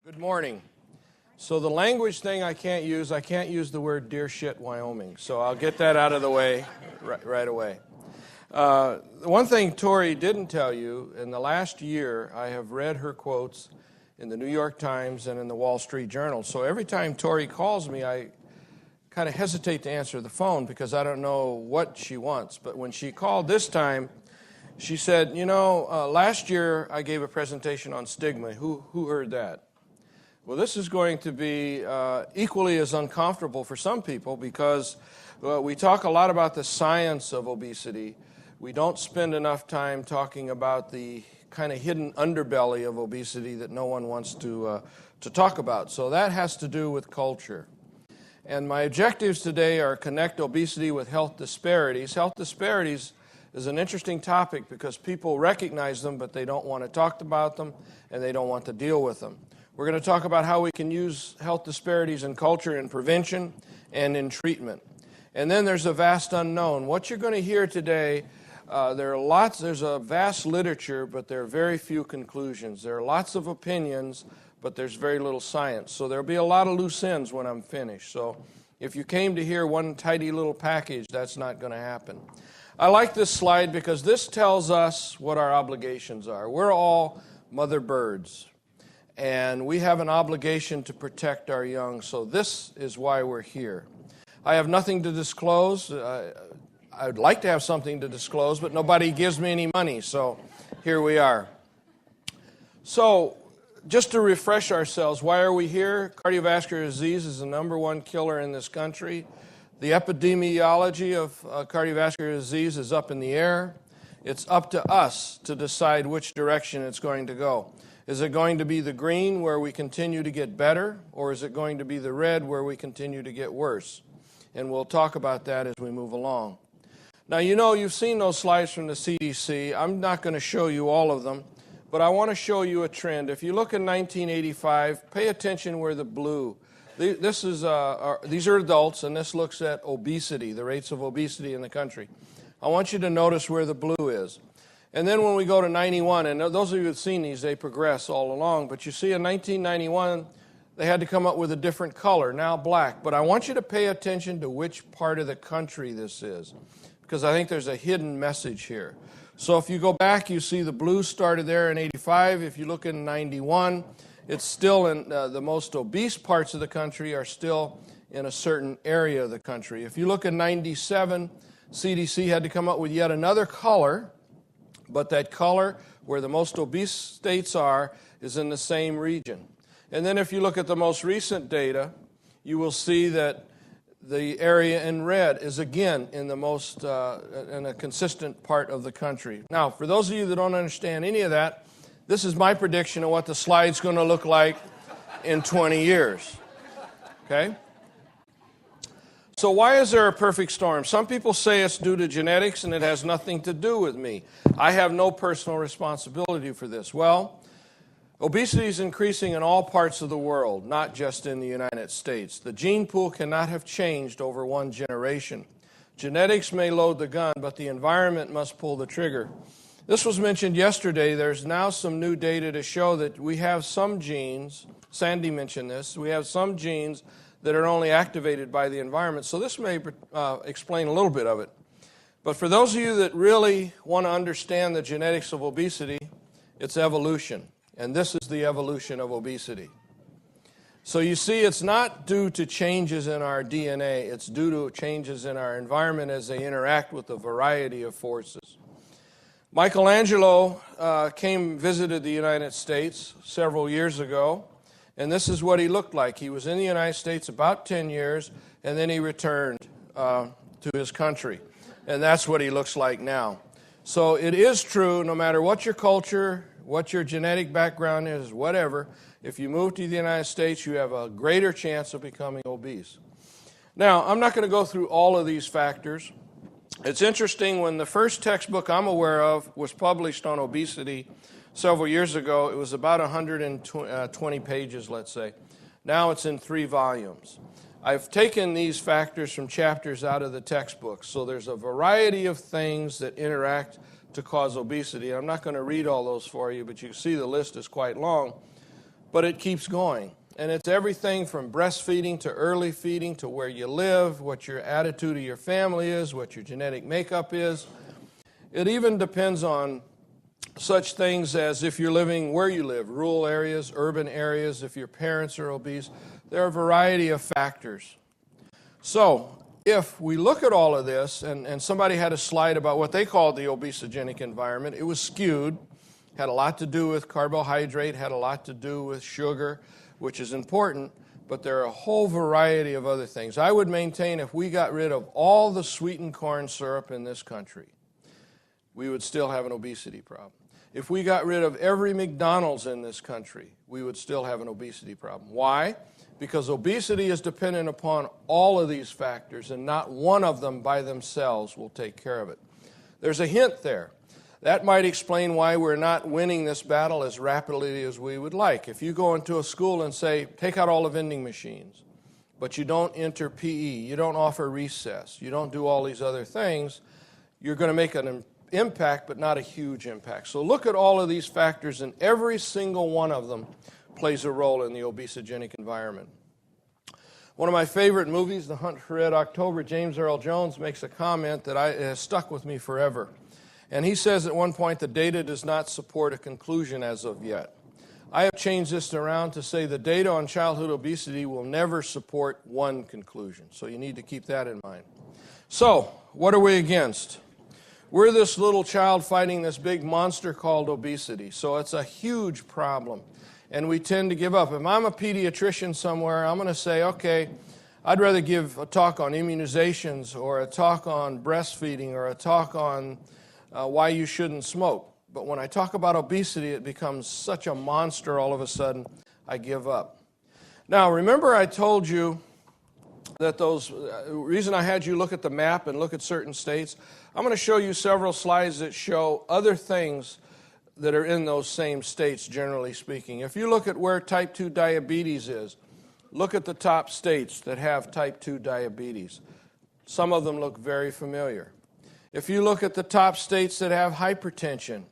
Good morning. So the language thing I can't use the word dear shit Wyoming. So I'll get that out of the way right away. One thing Tori didn't tell you, in the last year I have read her quotes in the New York Times and in the Wall Street Journal. So every time Tori calls me, I kind of hesitate to answer the phone because I don't know what she wants. But when she called this time, she said, last year I gave a presentation on stigma. Who heard that? Well, this is going to be equally as uncomfortable for some people because we talk a lot about the science of obesity. We don't spend enough time talking about the kind of hidden underbelly of obesity that no one wants to talk about. So that has to do with culture. And my objectives today are connect obesity with health disparities. Health disparities is an interesting topic because people recognize them, but they don't want to talk about them, and they don't want to deal with them. We're going to talk about how we can use health disparities in culture in prevention and in treatment. And then there's a vast unknown. What you're going to hear today, there's a vast literature, but there are very few conclusions. There are lots of opinions, but there's very little science. So there'll be a lot of loose ends when I'm finished. So if you came to hear one tidy little package, that's not going to happen. I like this slide because this tells us what our obligations are. We're all mother birds. And we have an obligation to protect our young, so this is why we're here. I have nothing to disclose. I would like to have something to disclose, but nobody gives me any money, so here we are. So, just to refresh ourselves, why are we here? Cardiovascular disease is the number one killer in this country. The epidemiology of cardiovascular disease is up in the air. It's up to us to decide which direction it's going to go. Is it going to be the green where we continue to get better, or is it going to be the red where we continue to get worse? And we'll talk about that as we move along. Now, you've seen those slides from the CDC. I'm not going to show you all of them, but I want to show you a trend. If you look at 1985, pay attention where the blue. These are adults, and this looks at obesity, the rates of obesity in the country. I want you to notice where the blue is. And then when we go to 91, and those of you who have seen these, they progress all along. But you see in 1991, they had to come up with a different color, now black. But I want you to pay attention to which part of the country this is, because I think there's a hidden message here. So if you go back, you see the blue started there in 85. If you look in 91, it's still in the most obese parts of the country are still in a certain area of the country. If you look at 97, CDC had to come up with yet another color. But that color, where the most obese states are, is in the same region. And then if you look at the most recent data, you will see that the area in red is again in the most, in a consistent part of the country. Now, for those of you that don't understand any of that, this is my prediction of what the slide's going to look like in 20 years. Okay? So why is there a perfect storm? Some people say it's due to genetics and it has nothing to do with me. I have no personal responsibility for this. Well, obesity is increasing in all parts of the world, not just in the United States. The gene pool cannot have changed over one generation. Genetics may load the gun, but the environment must pull the trigger. This was mentioned yesterday. There's now some new data to show that we have some genes, Sandy mentioned this, we have some genes that are only activated by the environment. So this may explain a little bit of it. But for those of you that really want to understand the genetics of obesity, it's evolution. And this is the evolution of obesity. So you see, it's not due to changes in our DNA. It's due to changes in our environment as they interact with a variety of forces. Michelangelo visited the United States several years ago. And this is what he looked like. He was in the United States about 10 years, and then he returned to his country. And that's what he looks like now. So it is true, no matter what your culture, what your genetic background is, whatever, if you move to the United States, you have a greater chance of becoming obese. Now, I'm not going to go through all of these factors. It's interesting, when the first textbook I'm aware of was published on obesity several years ago, it was about 120 pages, let's say. Now it's in 3 volumes. I've taken these factors from chapters out of the textbook, so there's a variety of things that interact to cause obesity. I'm not going to read all those for you, but you can see the list is quite long. but it keeps going. And it's everything from breastfeeding to early feeding to where you live, what your attitude of your family is, what your genetic makeup is. It even depends on such things as if you're living where you live, rural areas, urban areas, if your parents are obese. There are a variety of factors. So if we look at all of this, and somebody had a slide about what they called the obesogenic environment, it was skewed, had a lot to do with carbohydrate, had a lot to do with sugar, which is important, but there are a whole variety of other things. I would maintain if we got rid of all the sweetened corn syrup in this country, we would still have an obesity problem. If we got rid of every McDonald's in this country, we would still have an obesity problem. Why? Because obesity is dependent upon all of these factors, and not one of them by themselves will take care of it. There's a hint there. That might explain why we're not winning this battle as rapidly as we would like. If you go into a school and say, take out all the vending machines, but you don't enter PE, you don't offer recess, you don't do all these other things, you're going to make an impact, but not a huge impact. So look at all of these factors, and every single one of them plays a role in the obesogenic environment. One of my favorite movies, The Hunt for Red October, James Earl Jones makes a comment that has stuck with me forever. And he says at one point, the data does not support a conclusion as of yet. I have changed this around to say the data on childhood obesity will never support one conclusion. So you need to keep that in mind. So, what are we against? We're this little child fighting this big monster called obesity. So it's a huge problem. And we tend to give up. If I'm a pediatrician somewhere, I'm going to say, okay, I'd rather give a talk on immunizations or a talk on breastfeeding or a talk on why you shouldn't smoke. But when I talk about obesity, it becomes such a monster all of a sudden, I give up. Now, remember I told you that reason I had you look at the map and look at certain states? I'm going to show you several slides that show other things that are in those same states, generally speaking. If you look at where type 2 diabetes is, look at the top states that have type 2 diabetes. Some of them look very familiar. If you look at the top states that have hypertension,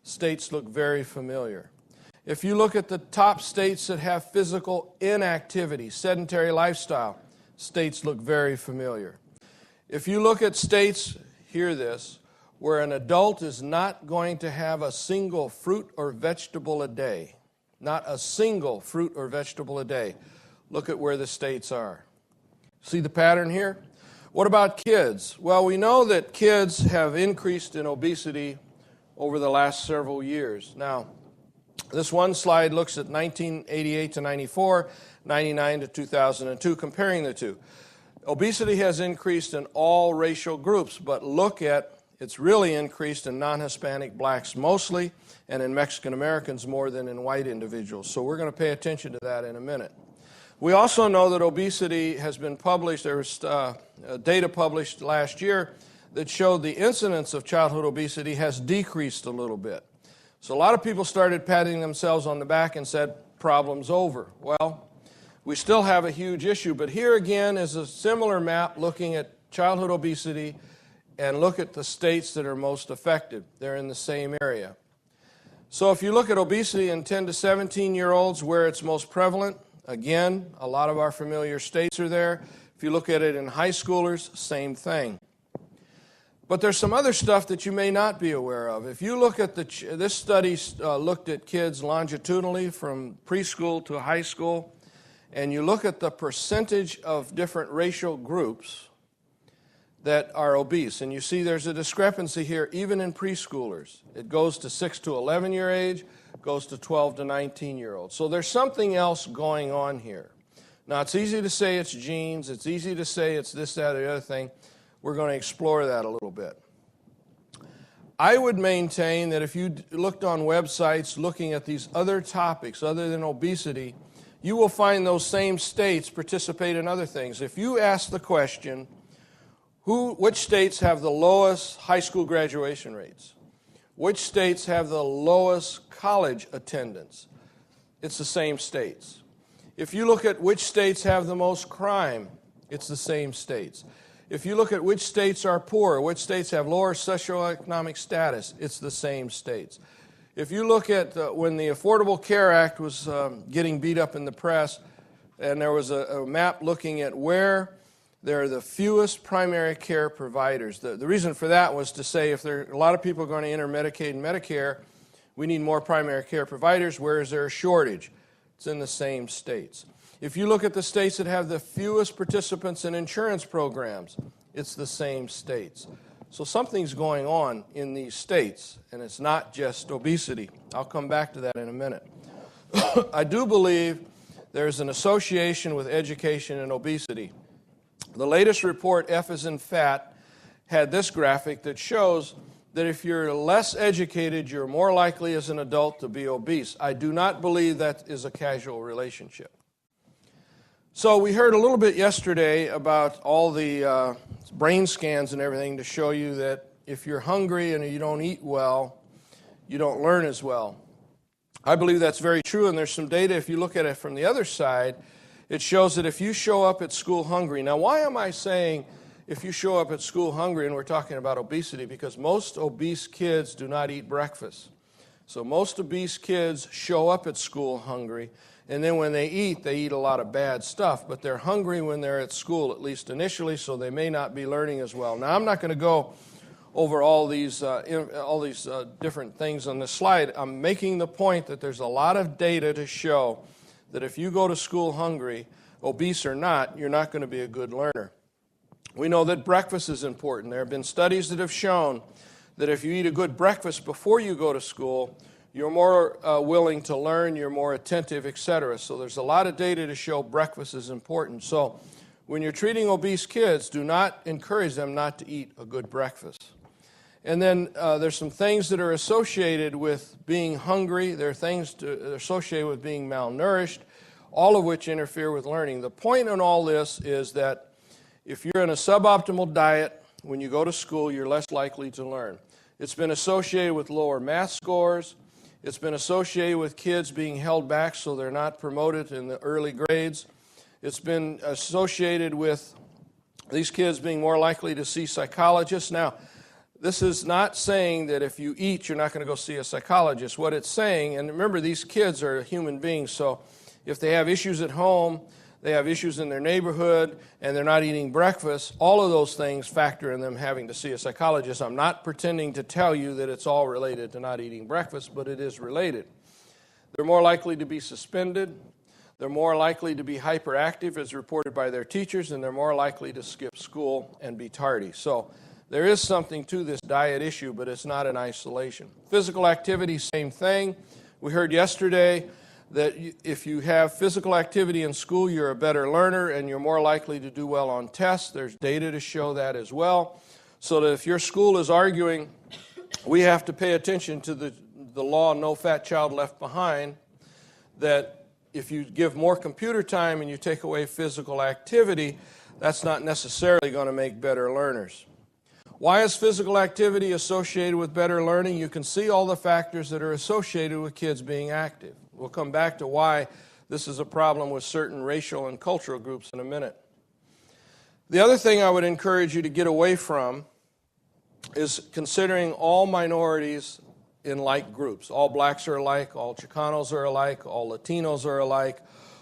states look very familiar. If you look at the top states that have physical inactivity, sedentary lifestyle, states look very familiar. If you look at states, hear this, where an adult is not going to have a single fruit or vegetable a day, not a single fruit or vegetable a day, look at where the states are. See the pattern here? What about kids? Well, we know that kids have increased in obesity over the last several years. Now, this one slide looks at 1988 to 94, 99 to 2002, comparing the two. Obesity has increased in all racial groups, but look at, it's really increased in non-Hispanic blacks mostly, and in Mexican Americans more than in white individuals. So we're going to pay attention to that in a minute. We also know that obesity has been published. There was data published last year that showed the incidence of childhood obesity has decreased a little bit. So a lot of people started patting themselves on the back and said, problem's over. Well, we still have a huge issue, but here again is a similar map looking at childhood obesity, and look at the states that are most affected. They're in the same area. So if you look at obesity in 10 to 17-year-olds, where it's most prevalent, again, a lot of our familiar states are there. If you look at it in high schoolers, same thing. But there's some other stuff that you may not be aware of. If you look at this study looked at kids longitudinally from preschool to high school, and you look at the percentage of different racial groups that are obese, and you see there's a discrepancy here even in preschoolers. It goes to 6 to 11-year age, goes to 12 to 19-year-olds. So there's something else going on here. Now, it's easy to say it's genes. It's easy to say it's this, that, or the other thing. We're going to explore that a little bit. I would maintain that if you looked on websites looking at these other topics other than obesity, you will find those same states participate in other things. If you ask the question, which states have the lowest high school graduation rates? Which states have the lowest college attendance? It's the same states. If you look at which states have the most crime, it's the same states. If you look at which states are poor, which states have lower socioeconomic status, it's the same states. If you look at when the Affordable Care Act was getting beat up in the press, and there was a map looking at where there are the fewest primary care providers. The reason for that was to say if there are a lot of people going to enter Medicaid and Medicare, we need more primary care providers. Where is there a shortage? It's in the same states. If you look at the states that have the fewest participants in insurance programs, it's the same states. So something's going on in these states, and it's not just obesity. I'll come back to that in a minute. I do believe there's an association with education and obesity. The latest report, F as in fat, had this graphic that shows that if you're less educated, you're more likely as an adult to be obese. I do not believe that is a causal relationship. So we heard a little bit yesterday about all the brain scans and everything to show you that if you're hungry and you don't eat well, you don't learn as well. I believe that's very true, and there's some data, if you look at it from the other side, it shows that if you show up at school hungry. Now, why am I saying if you show up at school hungry, and we're talking about obesity? Because most obese kids do not eat breakfast. So most obese kids show up at school hungry, and then when they eat a lot of bad stuff, but they're hungry when they're at school, at least initially, so they may not be learning as well. Now, I'm not going to go over all these different things on this slide. I'm making the point that there's a lot of data to show that if you go to school hungry, obese or not, you're not going to be a good learner. We know that breakfast is important. There have been studies that have shown that if you eat a good breakfast before you go to school, you're more willing to learn, you're more attentive, etc. So there's a lot of data to show breakfast is important. So when you're treating obese kids, do not encourage them not to eat a good breakfast. And then there's some things that are associated with being hungry. There are things associated with being malnourished, all of which interfere with learning. The point in all this is that if you're in a suboptimal diet, when you go to school, you're less likely to learn. It's been associated with lower math scores. It's been associated with kids being held back so they're not promoted in the early grades. It's been associated with these kids being more likely to see psychologists. Now, this is not saying that if you eat, you're not going to go see a psychologist. What it's saying, and remember, these kids are human beings, so if they have issues at home, they have issues in their neighborhood, and they're not eating breakfast, all of those things factor in them having to see a psychologist. I'm not pretending to tell you that it's all related to not eating breakfast, but it is related. They're more likely to be suspended. They're more likely to be hyperactive, as reported by their teachers, and they're more likely to skip school and be tardy. So there is something to this diet issue, but it's not in isolation. Physical activity, same thing. We heard yesterday that if you have physical activity in school, you're a better learner and you're more likely to do well on tests. There's data to show that as well. So that if your school is arguing, we have to pay attention to the law, no fat child left behind, that if you give more computer time and you take away physical activity, that's not necessarily going to make better learners. Why is physical activity associated with better learning? You can see all the factors that are associated with kids being active. We'll come back to why this is a problem with certain racial and cultural groups in a minute. The other thing I would encourage you to get away from is considering all minorities in like groups. All blacks are alike, all Chicanos are alike, all Latinos are alike,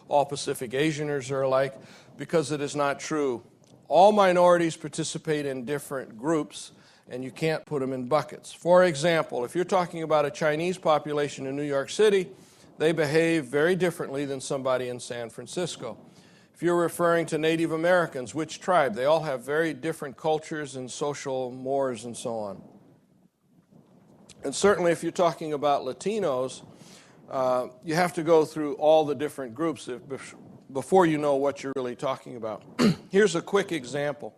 all Pacific Asianers are alike, because it is not true. All minorities participate in different groups, and you can't put them in buckets. For example, if you're talking about a Chinese population in New York City, they behave very differently than somebody in San Francisco. If you're referring to Native Americans, which tribe? They all have very different cultures and social mores and so on. And certainly if you're talking about Latinos, you have to go through all the different groups before you know what you're really talking about. Here's a quick example.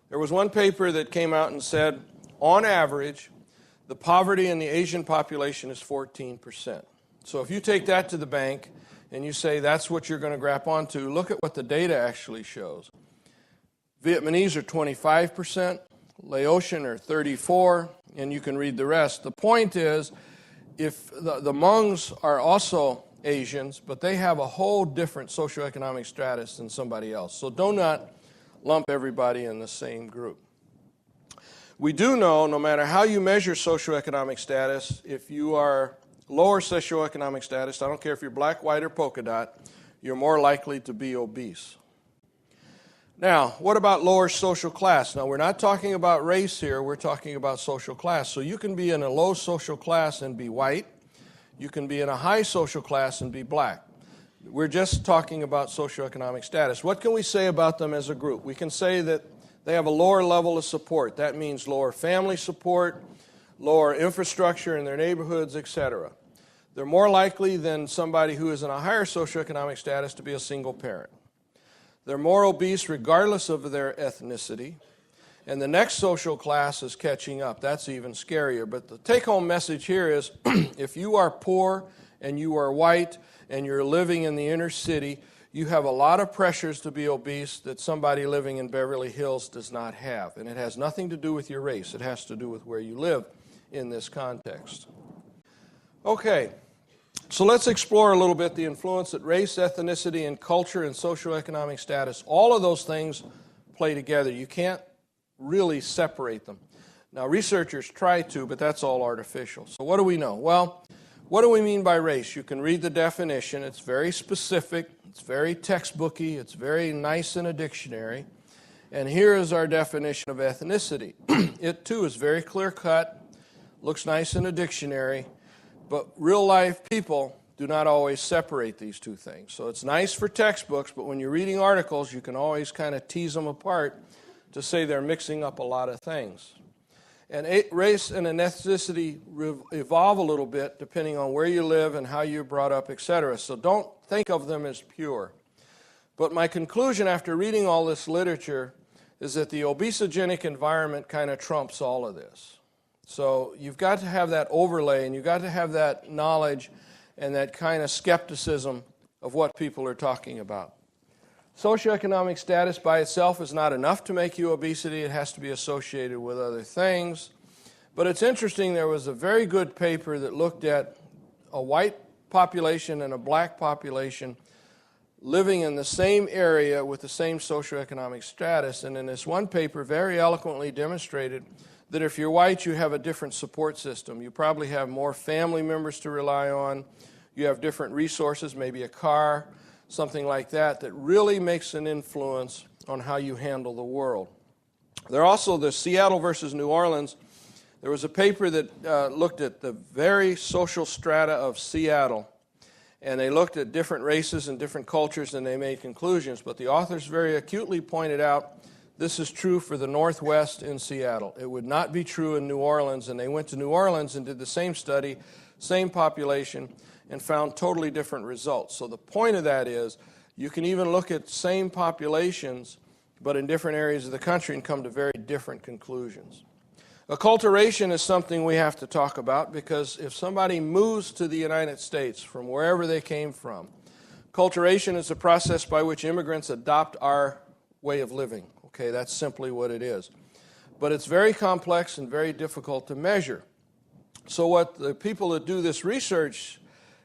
There was one paper that came out and said, on average, the poverty in the Asian population is 14%. So if you take that to the bank and you say that's what you're going to grab onto, look at what the data actually shows. Vietnamese are 25%, Laotian are 34%, and you can read the rest. The point is, if the Hmongs are also Asians, but they have a whole different socioeconomic status than somebody else. So do not lump everybody in the same group. We do know, no matter how you measure socioeconomic status, if you are lower socioeconomic status, I don't care if you're black, white, or polka dot, you're more likely to be obese. Now, what about lower social class? Now, we're not talking about race here, we're talking about social class. So you can be in a low social class and be white. You can be in a high social class and be black. We're just talking about socioeconomic status. What can we say about them as a group? We can say that they have a lower level of support. That means lower family support, lower infrastructure in their neighborhoods, etc. They're more likely than somebody who is in a higher socioeconomic status to be a single parent. They're more obese regardless of their ethnicity. And the next social class is catching up. That's even scarier. But the take-home message here is if you are poor and you are white and you're living in the inner city, you have a lot of pressures to be obese that somebody living in Beverly Hills does not have. And it has nothing to do with your race. It has to do with where you live in this context. Okay. So let's explore a little bit the influence that race, ethnicity, and culture and socioeconomic status, all of those things play together. You can't really separate them. Now, researchers try to, but that's all artificial. So what do we know? Well, what do we mean by race? You can read the definition. It's very specific. It's very textbooky. It's very nice in a dictionary. And here is our definition of ethnicity. It, too, is very clear-cut, looks nice in a dictionary. But real-life people do not always separate these two things. So it's nice for textbooks, but when you're reading articles, you can always kind of tease them apart to say they're mixing up a lot of things. And race and ethnicity evolve a little bit depending on where you live and how you're brought up, etc. So don't think of them as pure. But my conclusion after reading all this literature is that the obesogenic environment kind of trumps all of this. So you've got to have that overlay, and you've got to have that knowledge and that kind of skepticism of what people are talking about. Socioeconomic status by itself is not enough to make you obesity. It has to be associated with other things. But it's interesting, there was a very good paper that looked at a white population and a black population living in the same area with the same socioeconomic status. And in this one paper, very eloquently demonstrated that if you're white, you have a different support system. You probably have more family members to rely on. You have different resources, maybe a car, something like that, that really makes an influence on how you handle the world. There are also the Seattle versus New Orleans. There was a paper that looked at the very social strata of Seattle, and they looked at different races and different cultures, and they made conclusions. But the authors very acutely pointed out this is true for the Northwest in Seattle. It would not be true in New Orleans, and they went to New Orleans and did the same study, same population, and found totally different results. So the point of that is you can even look at same populations, but in different areas of the country and come to very different conclusions. Acculturation is something we have to talk about because if somebody moves to the United States from wherever they came from, acculturation is a process by which immigrants adopt our way of living. Okay, that's simply what it is. But it's very complex and very difficult to measure. So what the people that do this research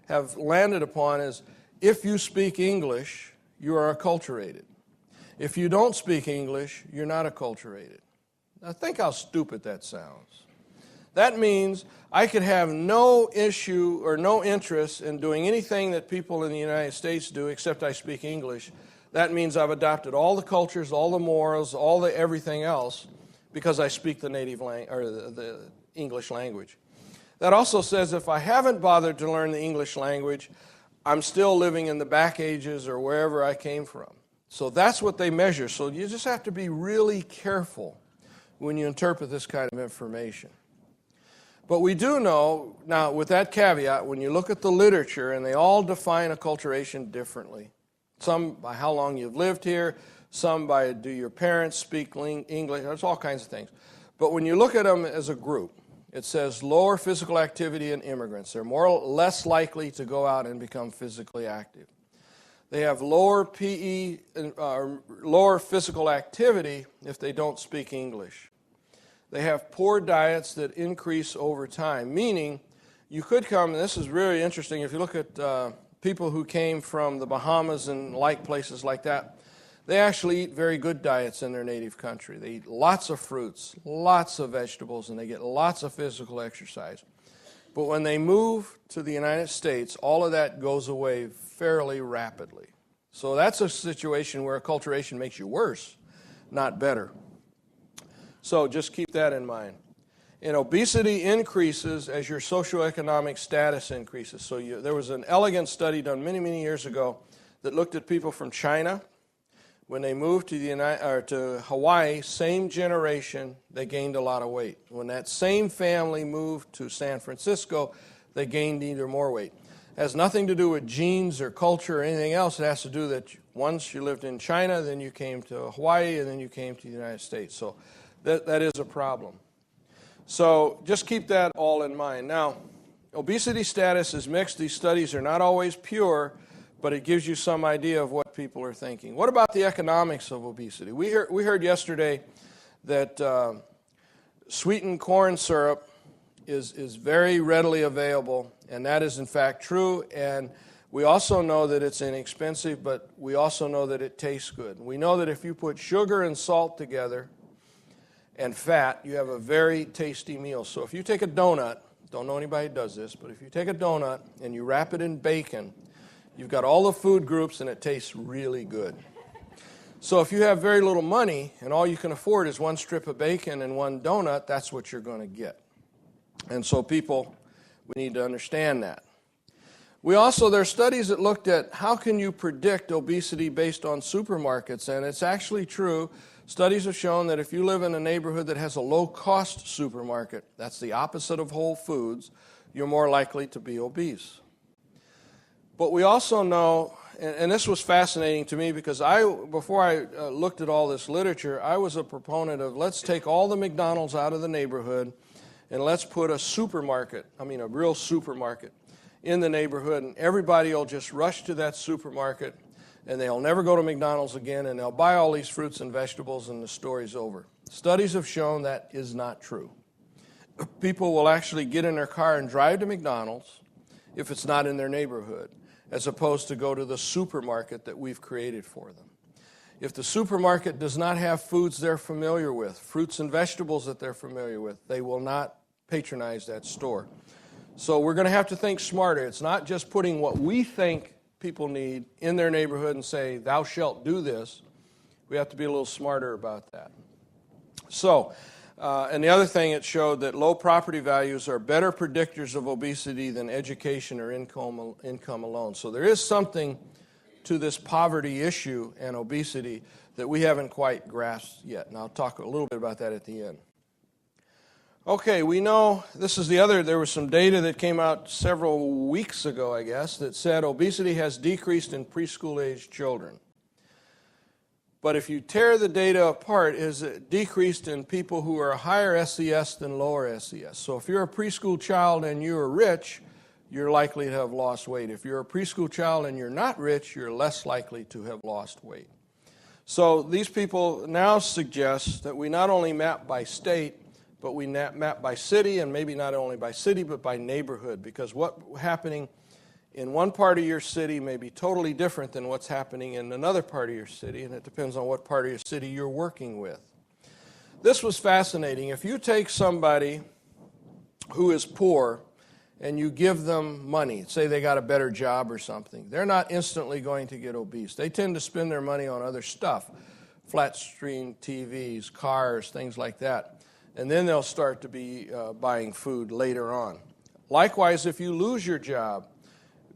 have landed upon is if you speak English, you are acculturated. If you don't speak English, you're not acculturated. Now think how stupid that sounds. That means I could have no issue or no interest in doing anything that people in the United States do except I speak English. That means I've adopted all the cultures, all the morals, all the everything else because I speak the native language or the English language. That also says if I haven't bothered to learn the English language, I'm still living in the back ages or wherever I came from. So that's what they measure. So you just have to be really careful when you interpret this kind of information. But we do know, now with that caveat, when you look at the literature, and they all define acculturation differently. Some by how long you've lived here, some by do your parents speak English, there's all kinds of things. But when you look at them as a group, it says lower physical activity in immigrants. They're less likely to go out and become physically active. They have lower lower physical activity if they don't speak English. They have poor diets that increase over time, meaning you could come, and this is really interesting, if you look at people who came from the Bahamas and like places like that, they actually eat very good diets in their native country. They eat lots of fruits, lots of vegetables, and they get lots of physical exercise. But when they move to the United States, all of that goes away fairly rapidly. So that's a situation where acculturation makes you worse, not better. So just keep that in mind. And obesity increases as your socioeconomic status increases. So there was an elegant study done many, many years ago that looked at people from China. When they moved to Hawaii, same generation, they gained a lot of weight. When that same family moved to San Francisco, they gained either more weight. It has nothing to do with genes or culture or anything else. It has to do that once you lived in China, then you came to Hawaii, and then you came to the United States. So that is a problem. So just keep that all in mind. Now, obesity status is mixed. These studies are not always pure, but it gives you some idea of what people are thinking. What about the economics of obesity? We heard yesterday that sweetened corn syrup is very readily available, and that is in fact true. And we also know that it's inexpensive, but we also know that it tastes good. We know that if you put sugar and salt together and fat, you have a very tasty meal. So if you take a donut, don't know anybody who does this, but if you take a donut and you wrap it in bacon, you've got all the food groups, and it tastes really good. So if you have very little money and all you can afford is one strip of bacon and one donut, that's what you're going to get. And so people, we need to understand that. There are studies that looked at how can you predict obesity based on supermarkets, and it's actually true. Studies have shown that if you live in a neighborhood that has a low-cost supermarket, that's the opposite of Whole Foods, you're more likely to be obese. But we also know, and this was fascinating to me because before I looked at all this literature, I was a proponent of let's take all the McDonald's out of the neighborhood and let's put a real supermarket in the neighborhood, and everybody will just rush to that supermarket and they'll never go to McDonald's again, and they'll buy all these fruits and vegetables, and the story's over. Studies have shown that is not true. People will actually get in their car and drive to McDonald's if it's not in their neighborhood, as opposed to go to the supermarket that we've created for them. If the supermarket does not have foods they're familiar with, fruits and vegetables that they're familiar with, they will not patronize that store. So we're going to have to think smarter. It's not just putting what we think people need in their neighborhood and say, thou shalt do this. We have to be a little smarter about that. So, and the other thing, it showed that low property values are better predictors of obesity than education or income alone. So there is something to this poverty issue and obesity that we haven't quite grasped yet. And I'll talk a little bit about that at the end. Okay, we know, there was some data that came out several weeks ago, I guess, that said obesity has decreased in preschool-aged children. But if you tear the data apart, is it decreased in people who are higher SES than lower SES? So if you're a preschool child and you're rich, you're likely to have lost weight. If you're a preschool child and you're not rich, you're less likely to have lost weight. So these people now suggest that we not only map by state, but we map by city, and maybe not only by city, but by neighborhood, because what's happening in one part of your city may be totally different than what's happening in another part of your city, and it depends on what part of your city you're working with. This was fascinating. If you take somebody who is poor and you give them money, say they got a better job or something, they're not instantly going to get obese. They tend to spend their money on other stuff, flat screen TVs, cars, things like that. And then they'll start to be buying food later on. Likewise, if you lose your job,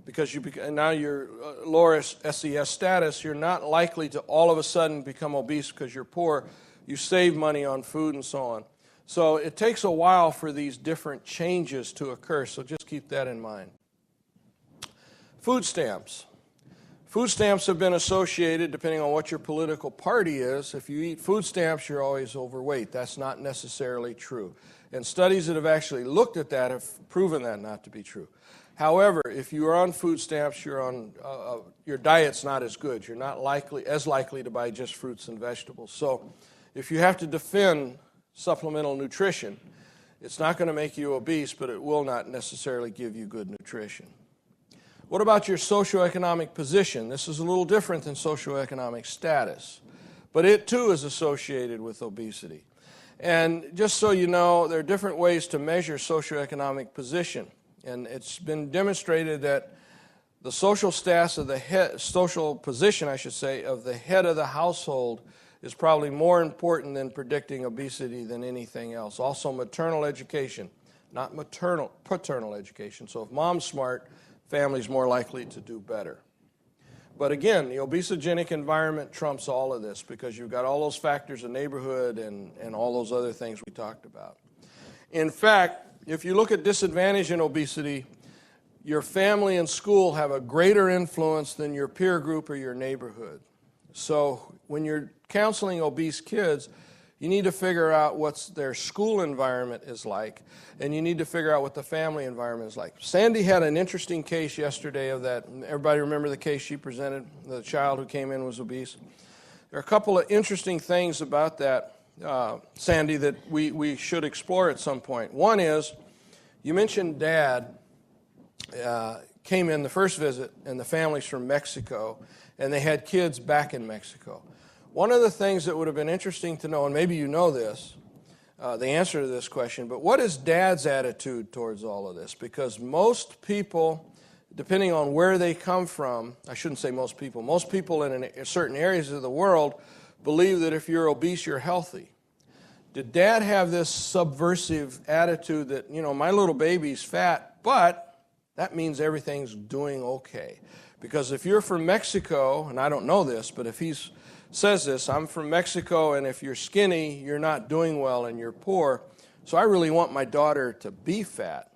because now you're lower SES status, you're not likely to all of a sudden become obese because you're poor. You save money on food and so on. So it takes a while for these different changes to occur, so just keep that in mind. Food stamps. Food stamps have been associated, depending on what your political party is, if you eat food stamps, you're always overweight. That's not necessarily true. And studies that have actually looked at that have proven that not to be true. However, if you are on food stamps, your diet's not as good. You're not as likely to buy just fruits and vegetables. So if you have to defend supplemental nutrition, it's not going to make you obese, but it will not necessarily give you good nutrition. What about your socioeconomic position? This is a little different than socioeconomic status, but it too is associated with obesity. And just so you know, there are different ways to measure socioeconomic position. And it's been demonstrated that the social status of the head, social position, I should say, of the head of the household is probably more important than predicting obesity than anything else. Also, maternal education, not paternal education. So if mom's smart, family's more likely to do better. But again, the obesogenic environment trumps all of this because you've got all those factors of neighborhood and all those other things we talked about. In fact, if you look at disadvantage in obesity, your family and school have a greater influence than your peer group or your neighborhood. So when you're counseling obese kids, you need to figure out what their school environment is like, and you need to figure out what the family environment is like. Sandy had an interesting case yesterday of that. Everybody remember the case she presented? The child who came in was obese. There are a couple of interesting things about that, Sandy, that we should explore at some point. One is, you mentioned Dad came in the first visit, and the family's from Mexico, and they had kids back in Mexico. One of the things that would have been interesting to know, and maybe you know this, the answer to this question, but what is Dad's attitude towards all of this? Because most people, depending on where they come from, I shouldn't say most people in certain areas of the world believe that if you're obese, you're healthy. Did Dad have this subversive attitude that, you know, my little baby's fat, but that means everything's doing okay? Because if you're from Mexico, and I don't know this, but if he's says this, I'm from Mexico, and if you're skinny, you're not doing well and you're poor, so I really want my daughter to be fat.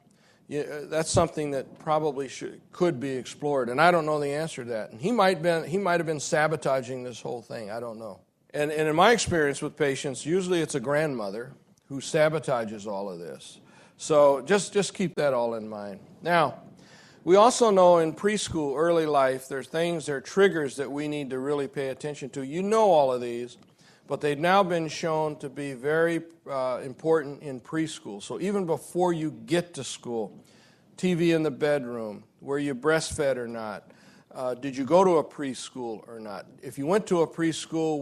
That's something that probably could be explored, and I don't know the answer to that. And he might have been sabotaging this whole thing. I don't know. And in my experience with patients, usually it's a grandmother who sabotages all of this. So just keep that all in mind. Now, we also know in preschool, early life, there are triggers that we need to really pay attention to. You know all of these, but they've now been shown to be very important in preschool. So even before you get to school, TV in the bedroom, were you breastfed or not? Did you go to a preschool or not? If you went to a preschool,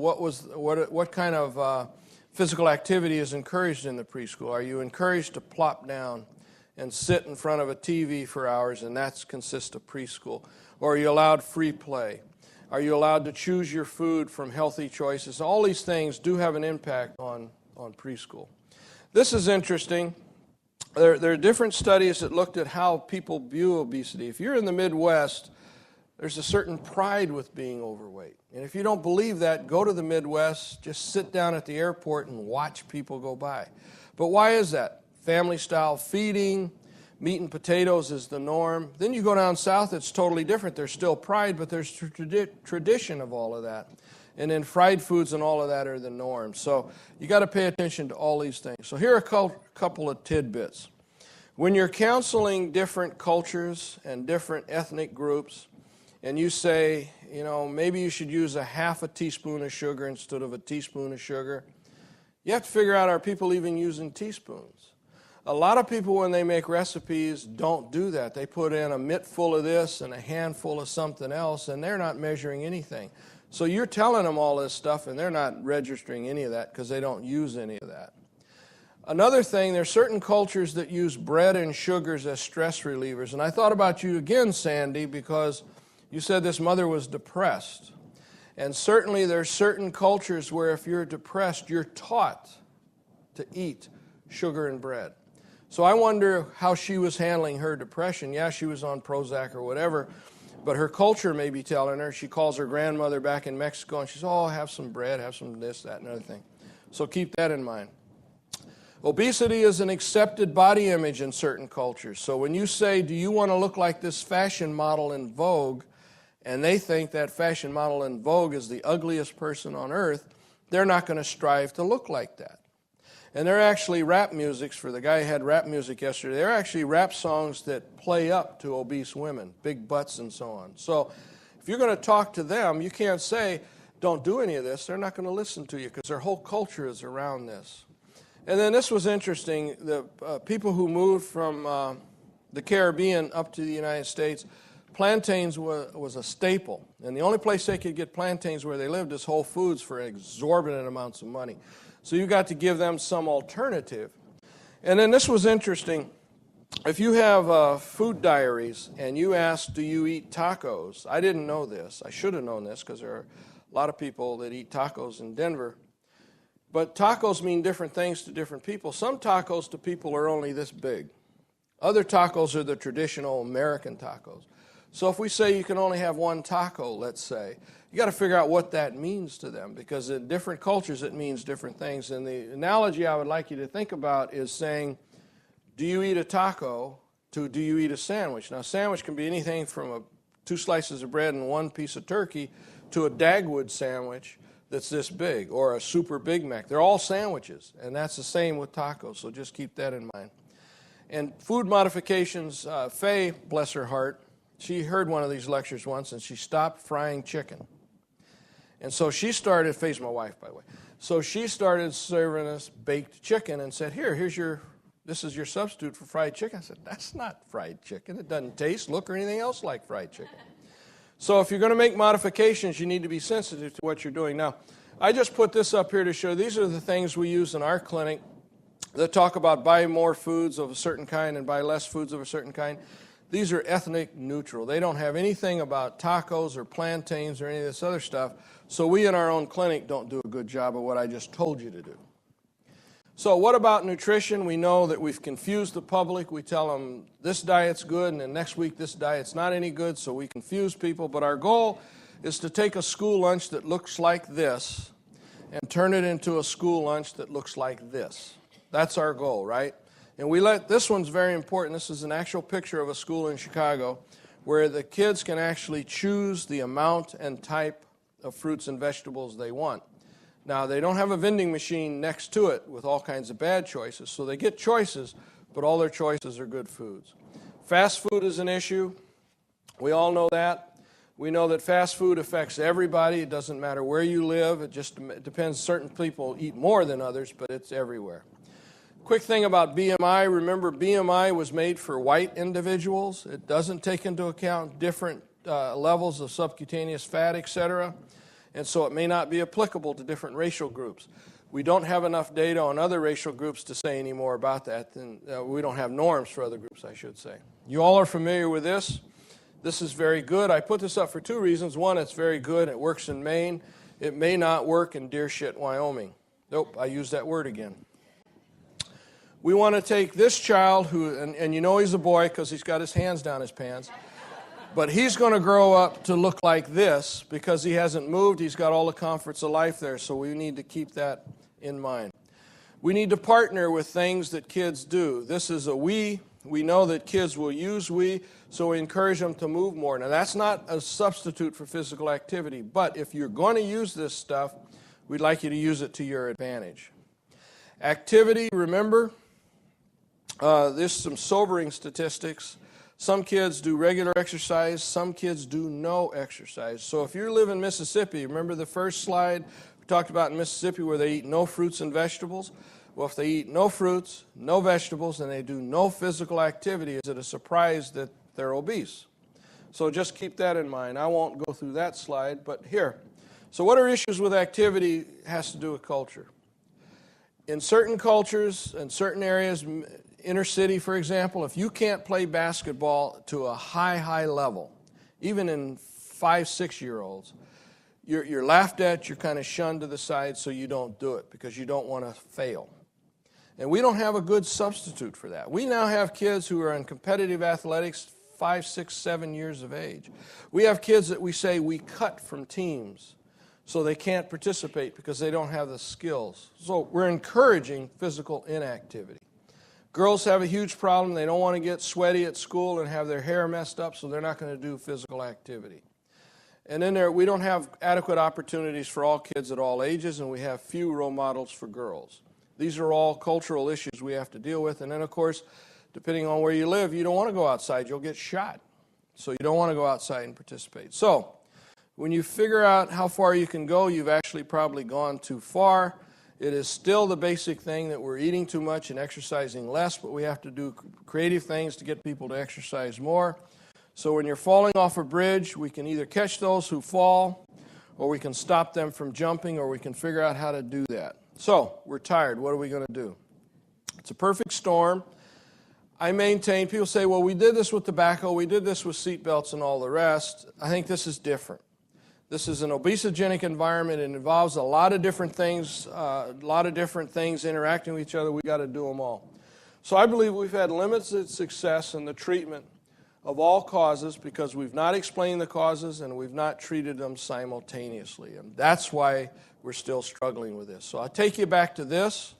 what kind of physical activity is encouraged in the preschool? Are you encouraged to plop down and sit in front of a TV for hours, and that consists of preschool? Or are you allowed free play? Are you allowed to choose your food from healthy choices? All these things do have an impact on preschool. This is interesting. There are different studies that looked at how people view obesity. If you're in the Midwest, there's a certain pride with being overweight. And if you don't believe that, go to the Midwest, just sit down at the airport and watch people go by. But why is that? Family-style feeding, meat and potatoes is the norm. Then you go down south, it's totally different. There's still pride, but there's tradition of all of that. And then fried foods and all of that are the norm. So you got to pay attention to all these things. So here are a couple of tidbits. When you're counseling different cultures and different ethnic groups, and you say, you know, maybe you should use a half a teaspoon of sugar instead of a teaspoon of sugar, you have to figure out, are people even using teaspoons? A lot of people, when they make recipes, don't do that. They put in a mitt full of this and a handful of something else, and they're not measuring anything. So you're telling them all this stuff, and they're not registering any of that because they don't use any of that. Another thing, there are certain cultures that use bread and sugars as stress relievers. And I thought about you again, Sandy, because you said this mother was depressed. And certainly there are certain cultures where if you're depressed, you're taught to eat sugar and bread. So I wonder how she was handling her depression. Yeah, she was on Prozac or whatever, but her culture may be telling her. She calls her grandmother back in Mexico, and she says, oh, have some bread, have some this, that, and other thing. So keep that in mind. Obesity is an accepted body image in certain cultures. So when you say, do you want to look like this fashion model in Vogue, and they think that fashion model in Vogue is the ugliest person on earth, they're not going to strive to look like that. And they're actually rap musics, for the guy who had rap music yesterday, they're actually rap songs that play up to obese women, big butts and so on. So if you're going to talk to them, you can't say, don't do any of this. They're not going to listen to you because their whole culture is around this. And then this was interesting. The people who moved from the Caribbean up to the United States plantains was a staple. And the only place they could get plantains where they lived is Whole Foods for exorbitant amounts of money. So you got to give them some alternative. And then this was interesting. If you have food diaries and you ask, do you eat tacos? I didn't know this. I should have known this because there are a lot of people that eat tacos in Denver. But tacos mean different things to different people. Some tacos to people are only this big. Other tacos are the traditional American tacos. So if we say you can only have one taco, let's say, you got to figure out what that means to them, because in different cultures it means different things. And the analogy I would like you to think about is saying, do you eat a taco to do you eat a sandwich? Now, a sandwich can be anything from 2 slices of bread and 1 piece of turkey to a Dagwood sandwich that's this big, or a Super Big Mac. They're all sandwiches, and that's the same with tacos, so just keep that in mind. And food modifications, Faye, bless her heart, she heard one of these lectures once, and she stopped frying chicken. And so she started, Faye's my wife, by the way, so she started serving us baked chicken and said, this is your substitute for fried chicken. I said, that's not fried chicken. It doesn't taste, look, or anything else like fried chicken. So if you're going to make modifications, you need to be sensitive to what you're doing. Now, I just put this up here to show these are the things we use in our clinic that talk about buy more foods of a certain kind and buy less foods of a certain kind. These are ethnic neutral. They don't have anything about tacos or plantains or any of this other stuff. So we in our own clinic don't do a good job of what I just told you to do. So what about nutrition? We know that we've confused the public. We tell them this diet's good, and then next week this diet's not any good, so we confuse people. But our goal is to take a school lunch that looks like this and turn it into a school lunch that looks like this. That's our goal, right? And this one's very important. This is an actual picture of a school in Chicago where the kids can actually choose the amount and type of fruits and vegetables they want. Now, they don't have a vending machine next to it with all kinds of bad choices, so they get choices, but all their choices are good foods. Fast food is an issue. We all know that. We know that fast food affects everybody. It doesn't matter where you live. It just depends. Certain people eat more than others, but it's everywhere. Quick thing about BMI. Remember, BMI was made for white individuals. It doesn't take into account different levels of subcutaneous fat, etc., and so it may not be applicable to different racial groups. We don't have enough data on other racial groups to say any more about that. We don't have norms for other groups, I should say. You all are familiar with this. This is very good. I put this up for 2 reasons. One, it's very good. It works in Maine. It may not work in Deer Shit, Wyoming. Nope, I used that word again. We want to take this child who, and you know he's a boy because he's got his hands down his pants, but he's going to grow up to look like this because he hasn't moved. He's got all the comforts of life there, so we need to keep that in mind. We need to partner with things that kids do. This is a we. We know that kids will use we, so we encourage them to move more. Now, that's not a substitute for physical activity, but if you're going to use this stuff, we'd like you to use it to your advantage. Activity, remember, there's some sobering statistics. Some kids do regular exercise. Some kids do no exercise. So if you live in Mississippi, remember the first slide we talked about in Mississippi where they eat no fruits and vegetables? Well, if they eat no fruits, no vegetables, and they do no physical activity, is it a surprise that they're obese? So just keep that in mind. I won't go through that slide, but here. So what are issues with activity? It has to do with culture. In certain cultures and certain areas, inner city, for example, if you can't play basketball to a high level, even in 5, 6-year-olds, you're laughed at, you're kind of shunned to the side, so you don't do it because you don't want to fail. And we don't have a good substitute for that. We now have kids who are in competitive athletics 5, 6, 7 years of age. We have kids that we say we cut from teams so they can't participate because they don't have the skills. So we're encouraging physical inactivity. Girls have a huge problem. They don't want to get sweaty at school and have their hair messed up, so they're not going to do physical activity. And then we don't have adequate opportunities for all kids at all ages, and we have few role models for girls. These are all cultural issues we have to deal with. And then, of course, depending on where you live, you don't want to go outside. You'll get shot. So you don't want to go outside and participate. So when you figure out how far you can go, you've actually probably gone too far. It is still the basic thing that we're eating too much and exercising less, but we have to do creative things to get people to exercise more. So when you're falling off a bridge, we can either catch those who fall, or we can stop them from jumping, or we can figure out how to do that. So we're tired. What are we going to do? It's a perfect storm. I maintain, people say, well, we did this with tobacco, we did this with seatbelts and all the rest. I think this is different. This is an obesogenic environment. It involves a lot of different things, interacting with each other. We've got to do them all. So I believe we've had limited success in the treatment of all causes because we've not explained the causes and we've not treated them simultaneously. And that's why we're still struggling with this. So I'll take you back to this.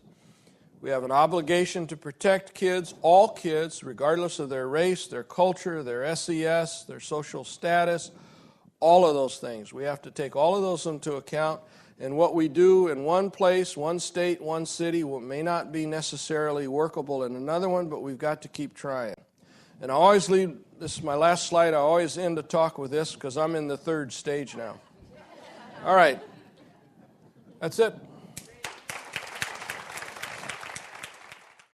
We have an obligation to protect kids, all kids, regardless of their race, their culture, their SES, their social status, all of those things. We have to take all of those into account. And what we do in one place, one state, one city, may not be necessarily workable in another one, but we've got to keep trying. And I always leave, this is my last slide, I always end the talk with this because I'm in the third stage now. All right. That's it.